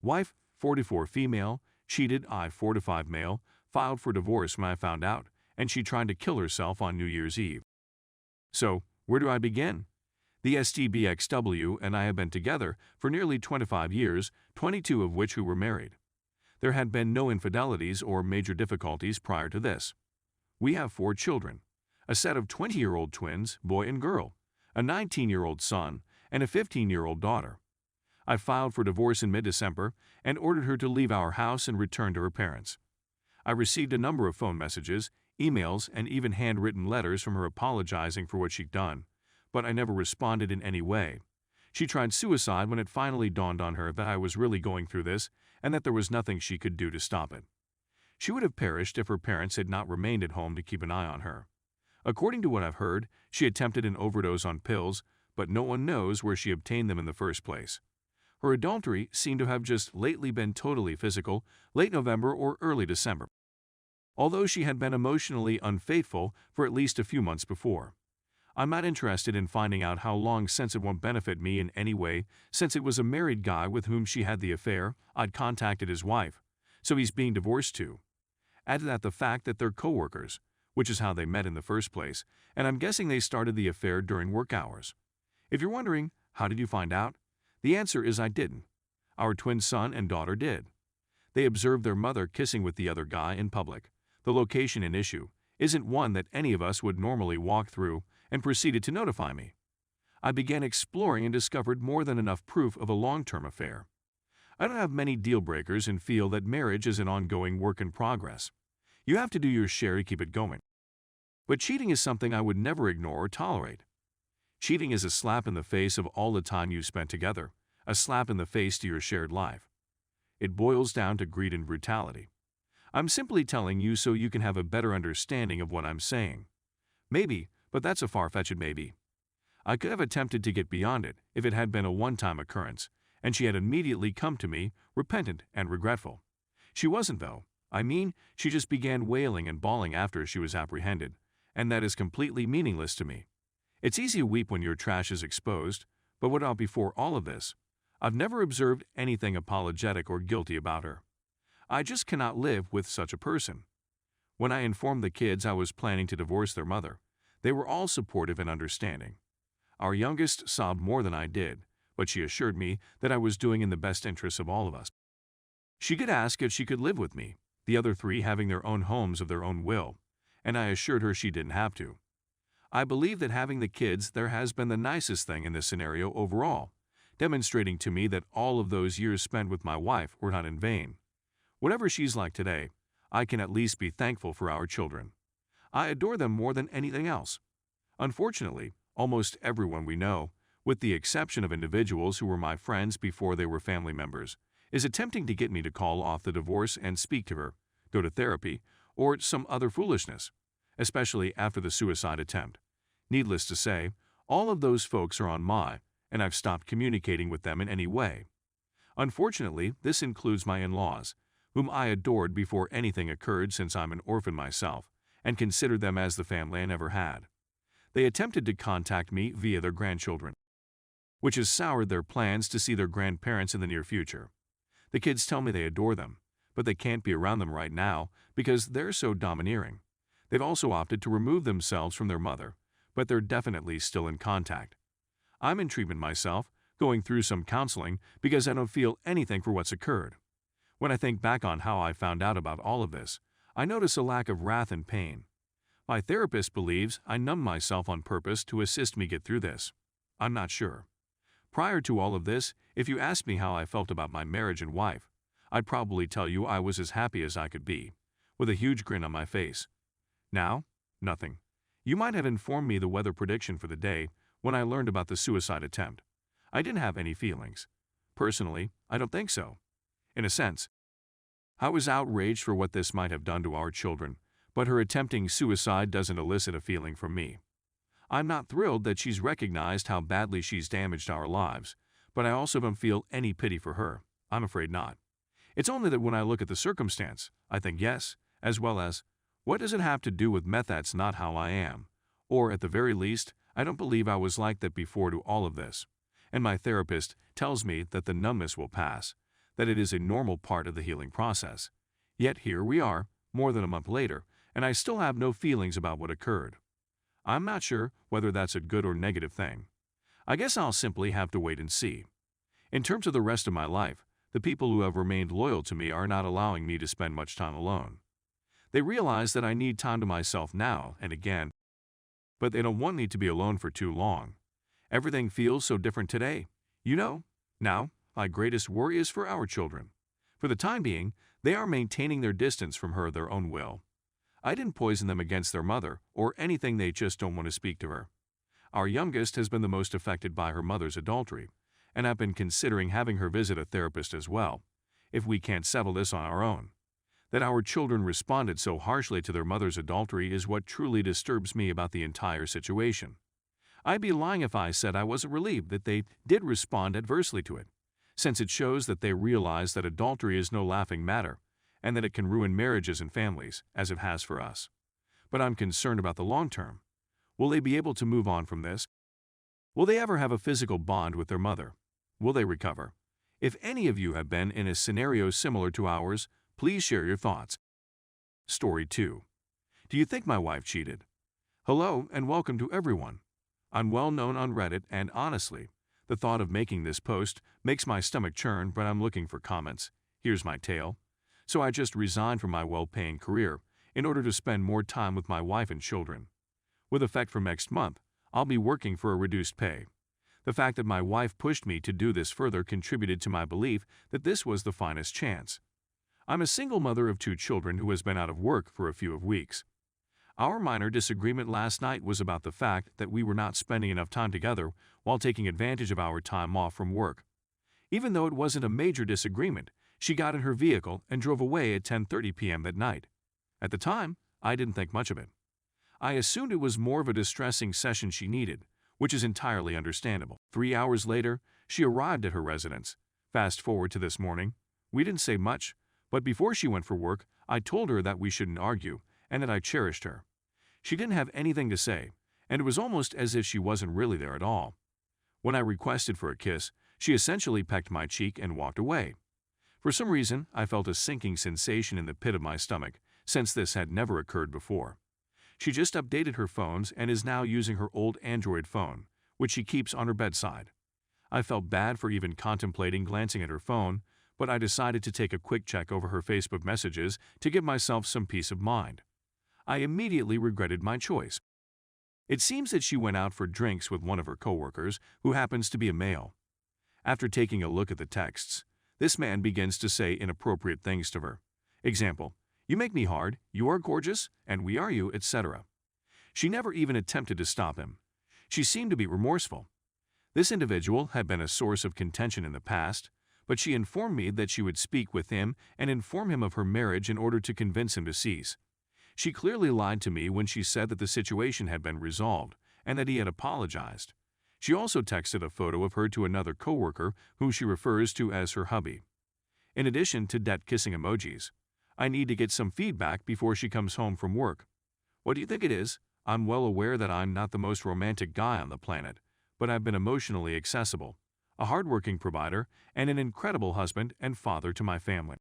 Wife, 44 female, cheated I 45 male, filed for divorce when I found out, and she tried to kill herself on New Year's Eve. So, where do I begin? The STBXW and I have been together for nearly 25 years, 22 of which we were married. There had been no infidelities or major difficulties prior to this. We have 4 children, a set of 20-year-old twins, boy and girl, a 19-year-old son, and a 15-year-old daughter. I filed for divorce in mid-December and ordered her to leave our house and return to her parents. I received a number of phone messages, emails, and even handwritten letters from her apologizing for what she'd done, but I never responded in any way. She tried suicide when it finally dawned on her that I was really going through this and that there was nothing she could do to stop it. She would have perished if her parents had not remained at home to keep an eye on her. According to what I've heard, she attempted an overdose on pills, but no one knows where she obtained them in the first place. Her adultery seemed to have just lately been totally physical, late November or early December, although she had been emotionally unfaithful for at least a few months before. I'm not interested in finding out how long, since it won't benefit me in any way, since it was a married guy with whom she had the affair. I'd contacted his wife, so he's being divorced too. Add to that the fact that they're co-workers, which is how they met in the first place, and I'm guessing they started the affair during work hours. If you're wondering, how did you find out? The answer is I didn't. Our twin son and daughter did. They observed their mother kissing with the other guy in public. The location in issue isn't one that any of us would normally walk through, and proceeded to notify me. I began exploring and discovered more than enough proof of a long-term affair. I don't have many deal breakers and feel that marriage is an ongoing work in progress. You have to do your share to keep it going. But cheating is something I would never ignore or tolerate. Cheating is a slap in the face of all the time you've spent together, a slap in the face to your shared life. It boils down to greed and brutality. I'm simply telling you so you can have a better understanding of what I'm saying. Maybe, but that's a far-fetched maybe. I could have attempted to get beyond it if it had been a one-time occurrence, and she had immediately come to me, repentant and regretful. She wasn't, though. I mean, she just began wailing and bawling after she was apprehended, and that is completely meaningless to me. It's easy to weep when your trash is exposed, but what about before all of this? I've never observed anything apologetic or guilty about her. I just cannot live with such a person. When I informed the kids I was planning to divorce their mother, they were all supportive and understanding. Our youngest sobbed more than I did, but she assured me that I was doing in the best interests of all of us. She could ask if she could live with me, the other 3 having their own homes of their own will, and I assured her she didn't have to. I believe that having the kids there has been the nicest thing in this scenario overall, demonstrating to me that all of those years spent with my wife were not in vain. Whatever she's like today, I can at least be thankful for our children. I adore them more than anything else. Unfortunately, almost everyone we know, with the exception of individuals who were my friends before they were family members, is attempting to get me to call off the divorce and speak to her, go to therapy, or some other foolishness, especially after the suicide attempt. Needless to say, all of those folks are on my, and I've stopped communicating with them in any way. Unfortunately, this includes my in-laws, whom I adored before anything occurred since I'm an orphan myself, and considered them as the family I never had. They attempted to contact me via their grandchildren, which has soured their plans to see their grandparents in the near future. The kids tell me they adore them, but they can't be around them right now because they're so domineering. They've also opted to remove themselves from their mother, but they're definitely still in contact. I'm in treatment myself, going through some counseling because I don't feel anything for what's occurred. When I think back on how I found out about all of this, I notice a lack of wrath and pain. My therapist believes I numbed myself on purpose to assist me get through this. I'm not sure. Prior to all of this, if you asked me how I felt about my marriage and wife, I'd probably tell you I was as happy as I could be, with a huge grin on my face. Now, nothing. You might have informed me the weather prediction for the day when I learned about the suicide attempt. I didn't have any feelings. Personally, I don't think so. In a sense, I was outraged for what this might have done to our children, but her attempting suicide doesn't elicit a feeling from me. I'm not thrilled that she's recognized how badly she's damaged our lives, but I also don't feel any pity for her. I'm afraid not. It's only that when I look at the circumstance, I think yes, as well as, what does it have to do with meth? That's not how I am. Or, at the very least, I don't believe I was like that before to all of this. And my therapist tells me that the numbness will pass, that it is a normal part of the healing process. Yet here we are, more than a month later, and I still have no feelings about what occurred. I'm not sure whether that's a good or negative thing. I guess I'll simply have to wait and see. In terms of the rest of my life, the people who have remained loyal to me are not allowing me to spend much time alone. They realize that I need time to myself now and again, but they don't want me to be alone for too long. Everything feels so different today. Now, my greatest worry is for our children. For the time being, they are maintaining their distance from her their own will. I didn't poison them against their mother or anything, they just don't want to speak to her. Our youngest has been the most affected by her mother's adultery, and I've been considering having her visit a therapist as well, if we can't settle this on our own. That our children responded so harshly to their mother's adultery is what truly disturbs me about the entire situation. I'd be lying if I said I wasn't relieved that they did respond adversely to it, since it shows that they realize that adultery is no laughing matter and that it can ruin marriages and families, as it has for us. But I'm concerned about the long term. Will they be able to move on from this? Will they ever have a physical bond with their mother? Will they recover? If any of you have been in a scenario similar to ours, please share your thoughts. Story 2. Do you think my wife cheated? Hello and welcome to everyone. I'm well known on Reddit, and honestly, the thought of making this post makes my stomach churn, but I'm looking for comments. Here's my tale. So I just resigned from my well-paying career in order to spend more time with my wife and children. With effect from next month, I'll be working for a reduced pay. The fact that my wife pushed me to do this further contributed to my belief that this was the finest chance. I'm a single mother of 2 children who has been out of work for a few weeks. Our minor disagreement last night was about the fact that we were not spending enough time together while taking advantage of our time off from work. Even though it wasn't a major disagreement, she got in her vehicle and drove away at 10:30 p.m. that night. At the time, I didn't think much of it. I assumed it was more of a distressing session she needed, which is entirely understandable. 3 hours later, she arrived at her residence. Fast forward to this morning. We didn't say much, but before she went for work, I told her that we shouldn't argue and that I cherished her. She didn't have anything to say, and it was almost as if she wasn't really there at all. When I requested for a kiss, she essentially pecked my cheek and walked away. For some reason, I felt a sinking sensation in the pit of my stomach, since this had never occurred before. She just updated her phones and is now using her old Android phone, which she keeps on her bedside. I felt bad for even contemplating glancing at her phone, but I decided to take a quick check over her Facebook messages to give myself some peace of mind. I immediately regretted my choice. It seems that she went out for drinks with one of her coworkers, who happens to be a male. After taking a look at the texts, this man begins to say inappropriate things to her. Example, "You make me hard, you are gorgeous, and we are you," etc. She never even attempted to stop him. She seemed to be remorseful. This individual had been a source of contention in the past, but she informed me that she would speak with him and inform him of her marriage in order to convince him to cease. She clearly lied to me when she said that the situation had been resolved and that he had apologized. She also texted a photo of her to another coworker who she refers to as her hubby. In addition to kissing emojis, I need to get some feedback before she comes home from work. What do you think it is? I'm well aware that I'm not the most romantic guy on the planet, but I've been emotionally accessible, a hardworking provider, and an incredible husband and father to my family.